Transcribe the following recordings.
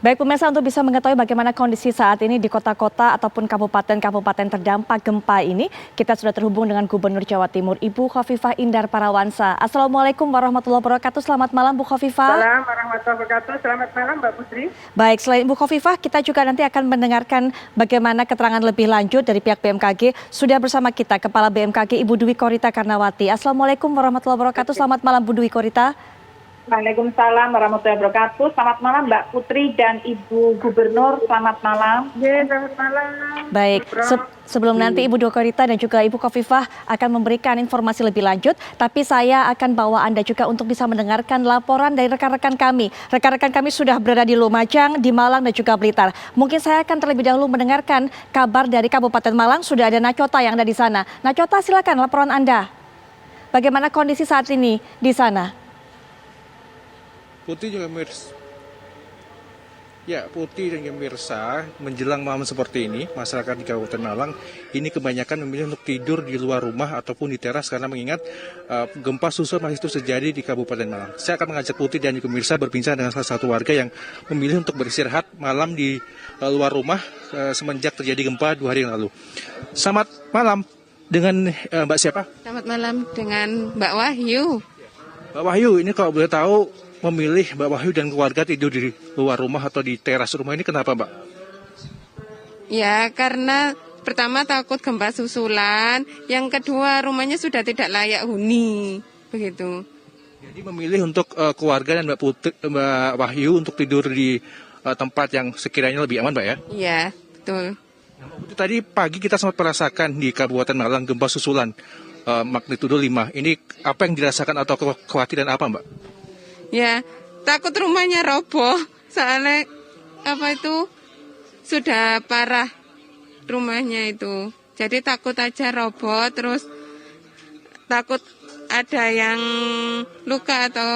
Baik pemirsa, untuk bisa mengetahui bagaimana kondisi saat ini di kota-kota ataupun kabupaten-kabupaten terdampak gempa ini, kita sudah terhubung dengan Gubernur Jawa Timur, Ibu Khofifah Indar Parawansa. Assalamualaikum warahmatullahi wabarakatuh. Selamat malam Bu Khofifah. Assalamualaikum warahmatullahi wabarakatuh. Selamat malam Mbak Putri. Baik, selain Bu Khofifah, kita juga nanti akan mendengarkan bagaimana keterangan lebih lanjut dari pihak BMKG. Sudah bersama kita Kepala BMKG Ibu Dwi Korita Karnawati. Assalamualaikum warahmatullahi wabarakatuh. Selamat malam Bu Dwi Korita. Waalaikumsalam warahmatullahi wabarakatuh. Selamat malam Mbak Putri dan Ibu Gubernur. Selamat malam. Ya, selamat malam. Baik, sebelum nanti Ibu Dwi Korita dan juga Ibu Khofifah akan memberikan informasi lebih lanjut, tapi saya akan bawa Anda juga untuk bisa mendengarkan laporan dari rekan-rekan kami. Rekan-rekan kami sudah berada di Lumajang, di Malang dan juga Blitar. Mungkin saya akan terlebih dahulu mendengarkan kabar dari Kabupaten Malang. Sudah ada Nacota yang ada di sana. Nacota, silakan laporan Anda. Bagaimana kondisi saat ini di sana? Putih juga Mirs. Ya, Putih dan Mirsa, menjelang malam seperti ini, masyarakat di Kabupaten Malang ini kebanyakan memilih untuk tidur di luar rumah ataupun di teras karena mengingat gempa susul masih terus terjadi di Kabupaten Malang. Saya akan mengajak Putih dan juga Mirsa berbincang dengan salah satu warga yang memilih untuk beristirahat malam di luar rumah semenjak terjadi gempa 2 hari yang lalu. Selamat malam dengan Mbak siapa? Selamat malam dengan Mbak Wahyu. Mbak Wahyu, ini kalau boleh tahu memilih Mbak Wahyu dan keluarga tidur di luar rumah atau di teras rumah ini kenapa, Mbak? Ya, karena pertama takut gempa susulan, yang kedua rumahnya sudah tidak layak huni, begitu. Jadi memilih untuk keluarga dan Mbak Wahyu untuk tidur di tempat yang sekiranya lebih aman, Mbak ya? Iya, betul. Nah, Mbak Putri, tadi pagi kita sempat merasakan di Kabupaten Malang gempa susulan magnitudo 5. Ini apa yang dirasakan atau kekhawatiran apa, Mbak? Ya, takut rumahnya roboh, soalnya sudah parah rumahnya itu. Jadi takut aja roboh, terus takut ada yang luka atau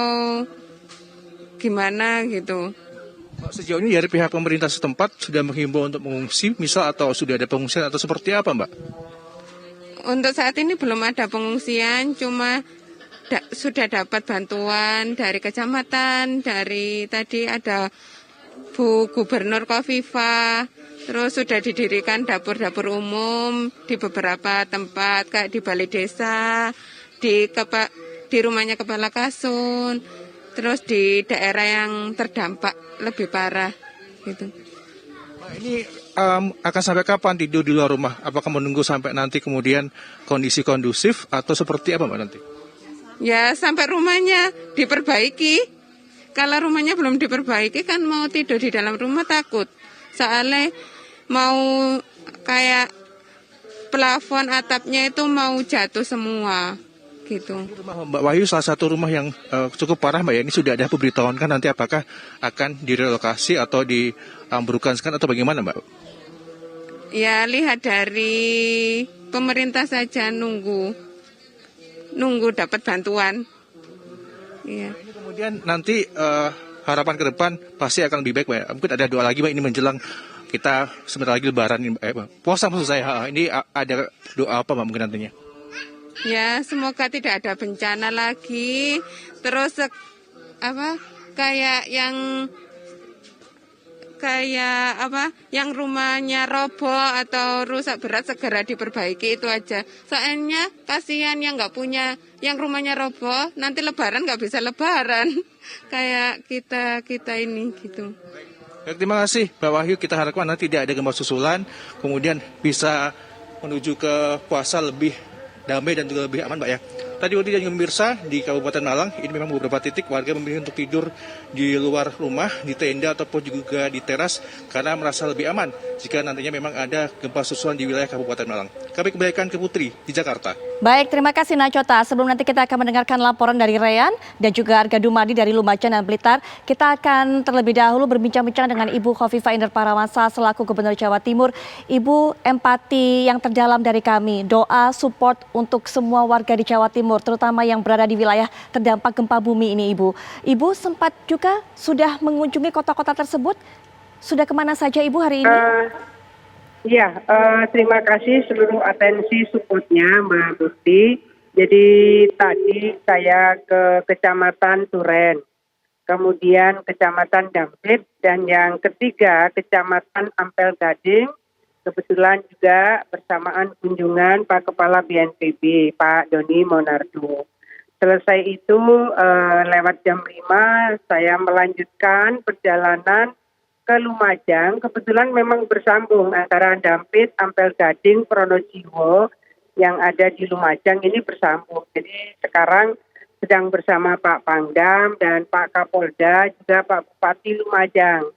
gimana gitu. Sejauh ini dari pihak pemerintah setempat sudah menghimbau untuk mengungsi, misal atau sudah ada pengungsian atau seperti apa, Mbak? Untuk saat ini belum ada pengungsian, cuma sudah dapat bantuan dari kecamatan, dari tadi ada Bu Gubernur Khofifah, terus sudah didirikan dapur-dapur umum di beberapa tempat, kayak di balai desa, di rumahnya Kepala Kasun, terus di daerah yang terdampak lebih parah gitu. Nah, ini akan sampai kapan tidur di luar rumah? Apakah menunggu sampai nanti kemudian kondisi kondusif atau seperti apa, Mbak, nanti? Ya, sampai rumahnya diperbaiki. Kalau rumahnya belum diperbaiki kan mau tidur di dalam rumah takut. Soalnya mau kayak plafon atapnya itu mau jatuh semua gitu. Rumah Mbak Wahyu salah satu rumah yang cukup parah, Mbak ya. Ini sudah ada pemberitahuan kan nanti apakah akan direlokasi atau diambrukkan atau bagaimana, Mbak? Ya, lihat dari pemerintah saja nunggu dapat bantuan. Iya. Ini kemudian nanti harapan ke depan pasti akan lebih baik, Mbak. Mungkin ada doa lagi, Mbak, ini menjelang kita sebentar lagi Lebaran, puasa maksud saya. Ini ada doa apa, Mbak, mungkin nantinya? Ya, semoga tidak ada bencana lagi. Terus yang rumahnya roboh atau rusak berat segera diperbaiki, itu aja. Soalnya kasihan yang nggak punya, yang rumahnya roboh nanti Lebaran nggak bisa Lebaran kayak kita ini gitu. Baik, terima kasih Mbak Wahyu. Kita harapkan nanti tidak ada gempa susulan, kemudian bisa menuju ke puasa lebih damai dan juga lebih aman, Mbak ya. Tadi Putri dan pemirsa di Kabupaten Malang, ini memang beberapa titik warga memilih untuk tidur di luar rumah, di tenda ataupun juga di teras karena merasa lebih aman jika nantinya memang ada gempa susulan di wilayah Kabupaten Malang. Kami kembalikan ke Putri di Jakarta. Baik, terima kasih Nacota. Sebelum nanti kita akan mendengarkan laporan dari Reyan dan juga Arga Dumadi dari Lumajang dan Blitar, kita akan terlebih dahulu berbincang-bincang dengan Ibu Khofifah Indar Parawansa selaku Gubernur Jawa Timur. Ibu, empati yang terdalam dari kami, doa support untuk semua warga di Jawa Timur, terutama yang berada di wilayah terdampak gempa bumi ini, Ibu. Ibu sempat juga sudah mengunjungi kota-kota tersebut. Sudah kemana saja, Ibu, hari ini? Terima kasih seluruh atensi supportnya Mbak Putri. Jadi tadi saya ke Kecamatan Duren. kemudian Kecamatan Dampit, dan yang ketiga Kecamatan Ampel Gading. Kebetulan juga bersamaan kunjungan Pak Kepala BNPB, Pak Doni Monardo. Selesai itu lewat jam 5 saya melanjutkan perjalanan ke Lumajang. Kebetulan memang bersambung antara Dampit, Ampel Gading, Pronojiwo yang ada di Lumajang ini bersambung. Jadi sekarang sedang bersama Pak Pangdam dan Pak Kapolda, juga Pak Bupati Lumajang.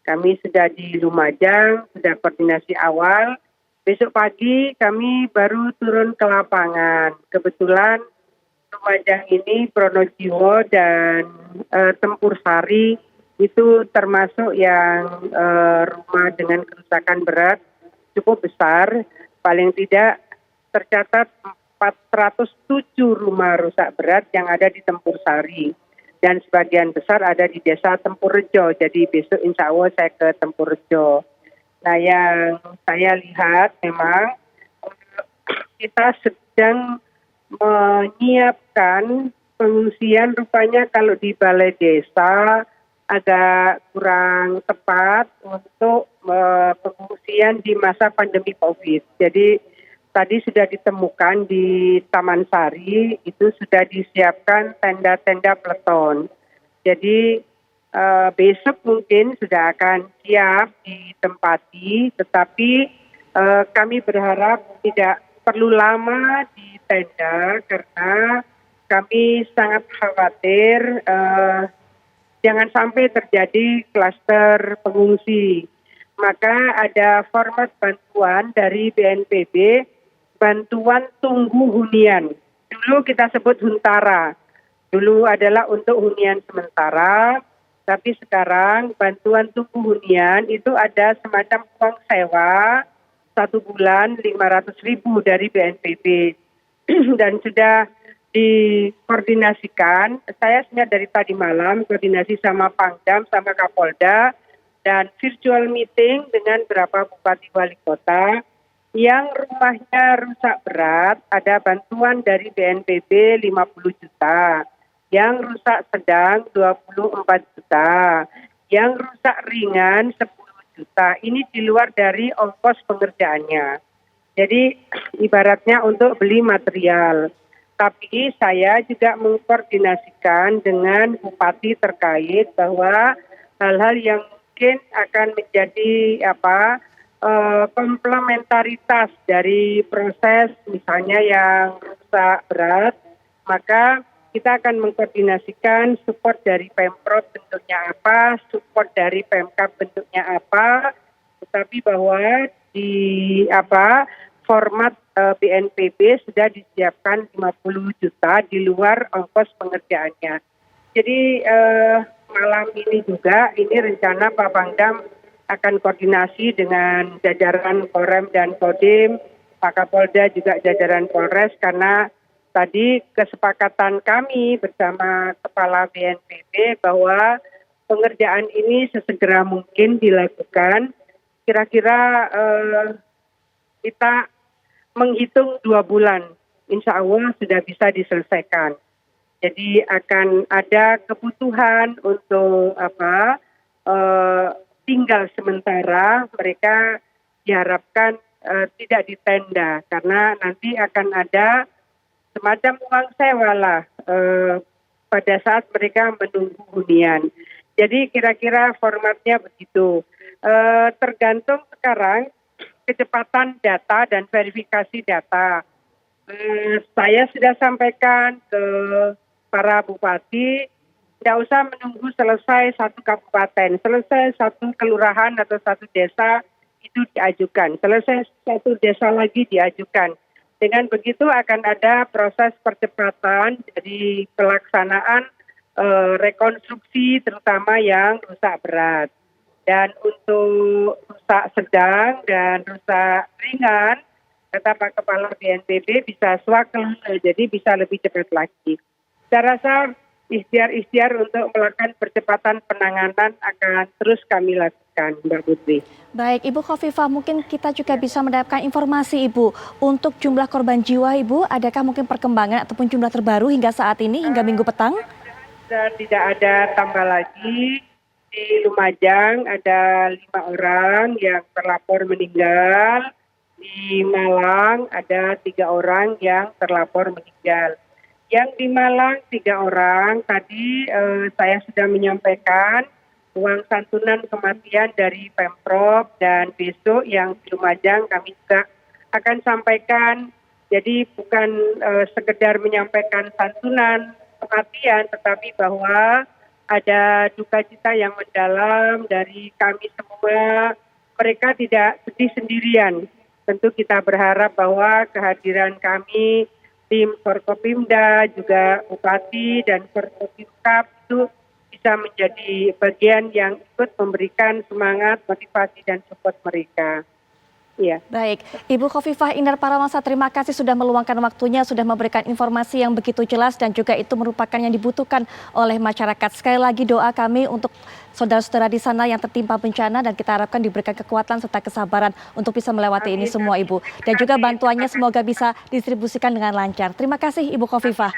Kami sudah di Lumajang, sudah koordinasi awal. Besok pagi kami baru turun ke lapangan. Kebetulan Lumajang ini, Pronojiwo dan Tempur Sari itu termasuk yang rumah dengan kerusakan berat cukup besar. Paling tidak tercatat 407 rumah rusak berat yang ada di Tempur Sari. Dan sebagian besar ada di desa Tempurrejo. Jadi besok insya Allah saya ke Tempurrejo. Nah, yang saya lihat memang kita sedang menyiapkan pengungsian. Rupanya kalau di balai desa agak kurang tepat untuk pengungsian di masa pandemi COVID. Jadi tadi sudah ditemukan di Taman Sari, itu sudah disiapkan tenda-tenda peleton. Jadi besok mungkin sudah akan siap ditempati, tetapi kami berharap tidak perlu lama di tenda karena kami sangat khawatir jangan sampai terjadi klaster pengungsi. Maka ada format bantuan dari BNPB, bantuan tunggu hunian. Dulu kita sebut huntara. Dulu adalah untuk hunian sementara, tapi sekarang bantuan tunggu hunian itu ada semacam uang sewa 1 bulan 500.000 dari BNPB. Dan sudah dikoordinasikan, saya sebenarnya dari tadi malam koordinasi sama Pangdam, sama Kapolda, dan virtual meeting dengan beberapa bupati wali kota. Yang rumahnya rusak berat ada bantuan dari BNPB 50 juta, yang rusak sedang 24 juta, yang rusak ringan 10 juta. Ini di luar dari ongkos pengerjaannya. Jadi ibaratnya untuk beli material. Tapi saya juga mengkoordinasikan dengan bupati terkait bahwa hal-hal yang mungkin akan menjadi komplementaritas dari proses misalnya yang rusak berat, maka kita akan mengkoordinasikan support dari Pemprov bentuknya apa, support dari Pemkab bentuknya apa, tetapi bahwa di format BNPB sudah disiapkan 50 juta di luar ongkos pengerjaannya. Jadi malam ini juga ini rencana Pak Pangdam akan koordinasi dengan jajaran Korem dan Kodim, Pak Kapolda juga jajaran Polres, karena tadi kesepakatan kami bersama Kepala BNPB bahwa pengerjaan ini sesegera mungkin dilakukan. Kira-kira kita menghitung 2 bulan, insya Allah sudah bisa diselesaikan. Jadi akan ada kebutuhan untuk tinggal sementara, mereka diharapkan tidak di tenda karena nanti akan ada semacam uang sewa lah pada saat mereka menunggu hunian. Jadi kira-kira formatnya begitu. Tergantung sekarang kecepatan data dan verifikasi data. Saya sudah sampaikan ke para bupati, tidak usah menunggu selesai 1 kabupaten, selesai 1 kelurahan atau 1 desa itu diajukan, selesai 1 desa lagi diajukan. Dengan begitu akan ada proses percepatan dari pelaksanaan rekonstruksi terutama yang rusak berat. Dan untuk rusak sedang dan rusak ringan, kata Pak Kepala BNPB bisa swakel, jadi bisa lebih cepat lagi. Saya rasa ikhtiar-ikhtiar untuk melakukan percepatan penanganan akan terus kami lakukan, Mbak Putri. Baik, Ibu Khofifah, mungkin kita juga bisa mendapatkan informasi Ibu untuk jumlah korban jiwa Ibu, adakah mungkin perkembangan ataupun jumlah terbaru hingga saat ini, hingga minggu petang? Sudah tidak ada tambah lagi. Di Lumajang ada 5 orang yang terlapor meninggal. Di Malang ada 3 orang yang terlapor meninggal. Yang di Malang 3 orang tadi saya sudah menyampaikan uang santunan kematian dari Pemprov, dan besok yang di Lumajang kami juga akan sampaikan. Jadi bukan sekedar menyampaikan santunan kematian, tetapi bahwa ada duka cita yang mendalam dari kami semua. Mereka tidak sedih sendirian. Tentu kita berharap bahwa kehadiran kami, tim Forkopimda, juga Bupati dan Forkopimkab itu bisa menjadi bagian yang ikut memberikan semangat, motivasi, dan support mereka. Ya. Baik, Ibu Khofifah Indar Parawansa, terima kasih sudah meluangkan waktunya, sudah memberikan informasi yang begitu jelas dan juga itu merupakan yang dibutuhkan oleh masyarakat. Sekali lagi doa kami untuk saudara-saudara di sana yang tertimpa bencana dan kita harapkan diberikan kekuatan serta kesabaran untuk bisa melewati ini semua, Ibu. Dan juga bantuannya semoga bisa distribusikan dengan lancar. Terima kasih, Ibu Khofifah.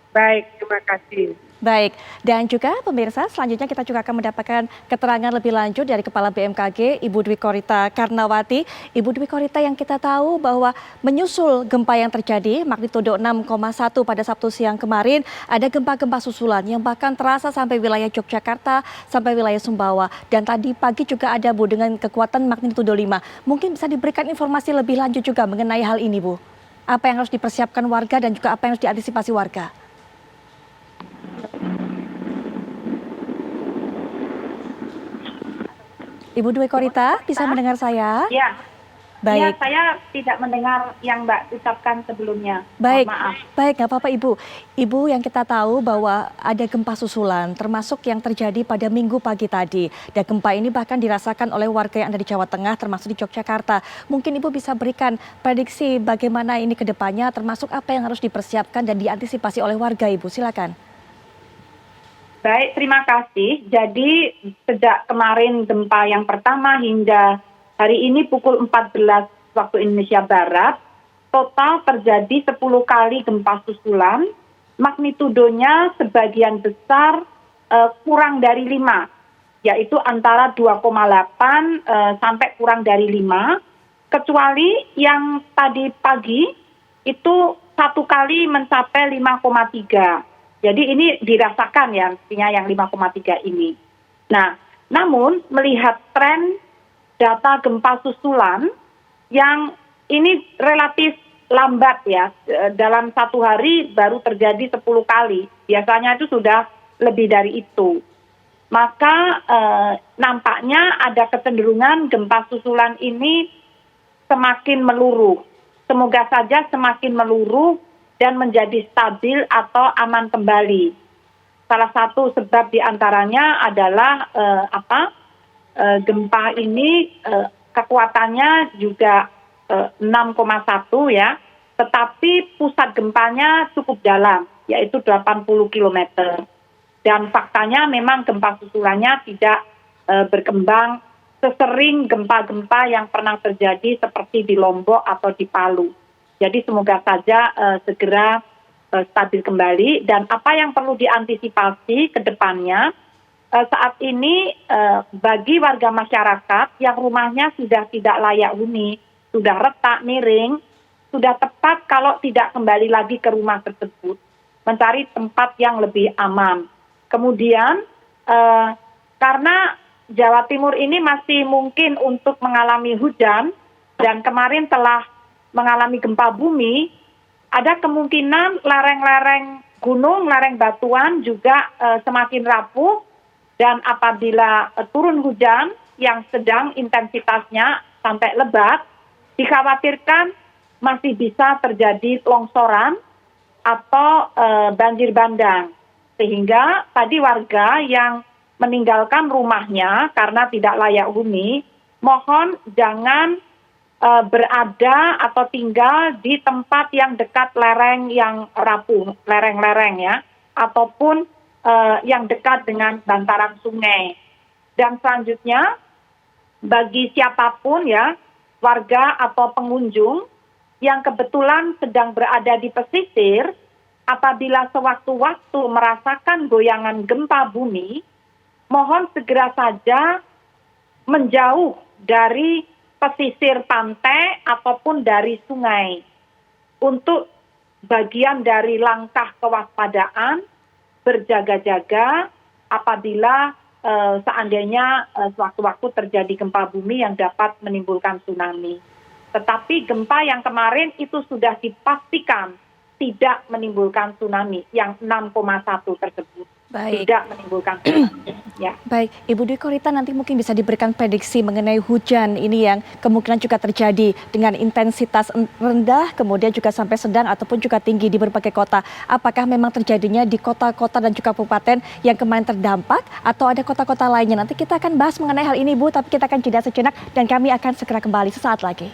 Baik, terima kasih. Baik, dan juga pemirsa selanjutnya kita juga akan mendapatkan keterangan lebih lanjut dari Kepala BMKG Ibu Dwi Korita Karnawati. Ibu Dwi Korita, yang kita tahu bahwa menyusul gempa yang terjadi magnitudo 6,1 pada Sabtu siang kemarin, ada gempa-gempa susulan yang bahkan terasa sampai wilayah Yogyakarta, sampai wilayah Sumbawa. Dan tadi pagi juga ada, Bu, dengan kekuatan magnitudo 5. Mungkin bisa diberikan informasi lebih lanjut juga mengenai hal ini, Bu. Apa yang harus dipersiapkan warga dan juga apa yang harus diantisipasi warga? Ibu Dwi Korita, bisa mendengar saya? Ya. Baik. Ya, saya tidak mendengar yang Mbak ucapkan sebelumnya. Baik, Maaf. baik, nggak apa-apa Ibu. Ibu, yang kita tahu bahwa ada gempa susulan, termasuk yang terjadi pada Minggu pagi tadi. Dan gempa ini bahkan dirasakan oleh warga yang ada di Jawa Tengah, termasuk di Yogyakarta. Mungkin Ibu bisa berikan prediksi bagaimana ini ke depannya, termasuk apa yang harus dipersiapkan dan diantisipasi oleh warga, Ibu. Silakan. Baik, terima kasih. Jadi sejak kemarin gempa yang pertama hingga hari ini pukul 14 waktu Indonesia Barat, total terjadi 10 kali gempa susulan, magnitudonya sebagian besar kurang dari 5, yaitu antara 2,8 sampai kurang dari 5, kecuali yang tadi pagi itu 1 kali mencapai 5,3. Jadi ini dirasakan ya, artinya yang 5,3 ini. Nah, namun melihat tren data gempa susulan yang ini relatif lambat ya, dalam 1 hari baru terjadi 10 kali. Biasanya itu sudah lebih dari itu. Maka nampaknya ada kecenderungan gempa susulan ini semakin meluruh. Semoga saja semakin meluruh dan menjadi stabil atau aman kembali. Salah satu sebab diantaranya adalah gempa ini kekuatannya juga 6,1 ya, tetapi pusat gempanya cukup dalam, yaitu 80 km. Dan faktanya memang gempa susulannya tidak berkembang sesering gempa-gempa yang pernah terjadi seperti di Lombok atau di Palu. Jadi semoga saja segera stabil kembali. Dan apa yang perlu diantisipasi ke depannya, saat ini bagi warga masyarakat yang rumahnya sudah tidak layak huni, sudah retak, miring, sudah tepat kalau tidak kembali lagi ke rumah tersebut, mencari tempat yang lebih aman. Kemudian karena Jawa Timur ini masih mungkin untuk mengalami hujan, dan kemarin telah mengalami gempa bumi, ada kemungkinan lereng-lereng gunung, lereng batuan juga semakin rapuh, dan apabila turun hujan yang sedang intensitasnya sampai lebat, dikhawatirkan masih bisa terjadi longsoran atau banjir bandang. Sehingga tadi warga yang meninggalkan rumahnya karena tidak layak huni, mohon jangan berada atau tinggal di tempat yang dekat lereng yang rapuh, lereng-lereng ya, ataupun yang dekat dengan bantaran sungai. Dan selanjutnya, bagi siapapun ya, warga atau pengunjung yang kebetulan sedang berada di pesisir, apabila sewaktu-waktu merasakan goyangan gempa bumi, mohon segera saja menjauh dari pesisir pantai ataupun dari sungai. Untuk bagian dari langkah kewaspadaan, berjaga-jaga apabila seandainya sewaktu-waktu terjadi gempa bumi yang dapat menimbulkan tsunami. Tetapi gempa yang kemarin itu sudah dipastikan tidak menimbulkan tsunami, yang 6,1 tersebut. Baik. Tidak menimbulkan tsunami. Ya. Baik, Ibu Dwi Korita, nanti mungkin bisa diberikan prediksi mengenai hujan ini yang kemungkinan juga terjadi dengan intensitas rendah, kemudian juga sampai sedang ataupun juga tinggi di berbagai kota. Apakah memang terjadinya di kota-kota dan juga kabupaten yang kemarin terdampak atau ada kota-kota lainnya? Nanti kita akan bahas mengenai hal ini, Bu, tapi kita akan jeda sejenak dan kami akan segera kembali sesaat lagi.